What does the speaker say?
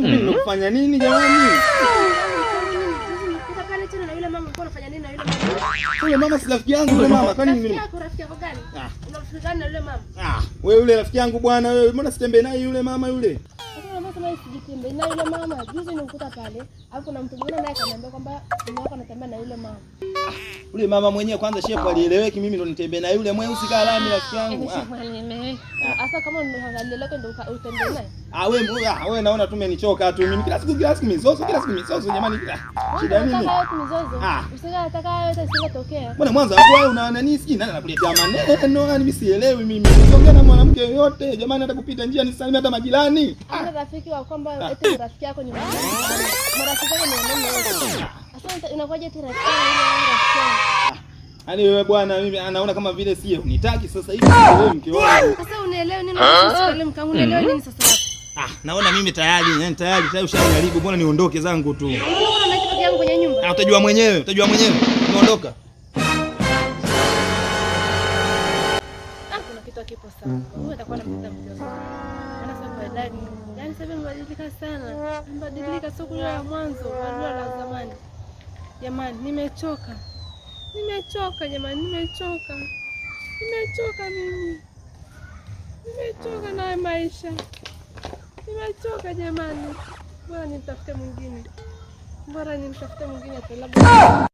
Mimi nimekufanya nini jamani? Utakana tena na yule mama ulikuwa unafanya nini na yule mama? Yule mama si rafiki yangu yule mama. Kwani mimi? Rafiki yako gani? Unafikana na yule mama? Wewe yule rafiki yangu bwana wewe. Mbona sitembee naye yule mama yule? Sasa mama sema sijitembee na yule mama. Juzi nilikuta pale, alafu kuna mtu mwingine naye kaniambia kwamba mume wako anatembea na yule mama. Yule mama mwenyewe kwanza shepu alieleweki, mimi ndo nitembee na yule mweusi kama lami rafiki yangu. Sasa kama alieleweka ndo utembee naye? Wewe naona tu umenichoka tu mimi kila siku mizozo jamani. Shida nini? Usingataka wewe isingetokea. Mbona mwanzo hapo wewe una nani siki nani anakuletea maneno yani mimi sielewi mimi. Usiongea na mwanamke yoyote jamani, hata kupita njia nisalimie hata majirani. Hata rafiki wa kwamba eti rafiki yako ni mwanamke. Marafiki zako ni wanaume. Sasa inakuwaje eti rafiki yako? Yaani wewe bwana mimi anaona kama vile sie unitaki sasa hivi wewe mke wangu. Sasa unielewe nini usielewe mkangu unielewe nini sasa? Naona mimi tayari ushajaribu, mbona niondoke zangu tu. Mbona unaishi peke yangu kwenye nyumba? Utajua mwenyewe. Unaondoka. Kuna kitu kipo sana. Wewe utakuwa na mtazamo mzuri. Maana sasa ndani, yaani sasa mbadilika sana. Mbadilika sio kule la mwanzo, wala la zamani. Jamani, nimechoka jamani, nimechoka mimi. Nimechoka na maisha. Nimechoka jamani. Bora nimtafute mwingine. Labda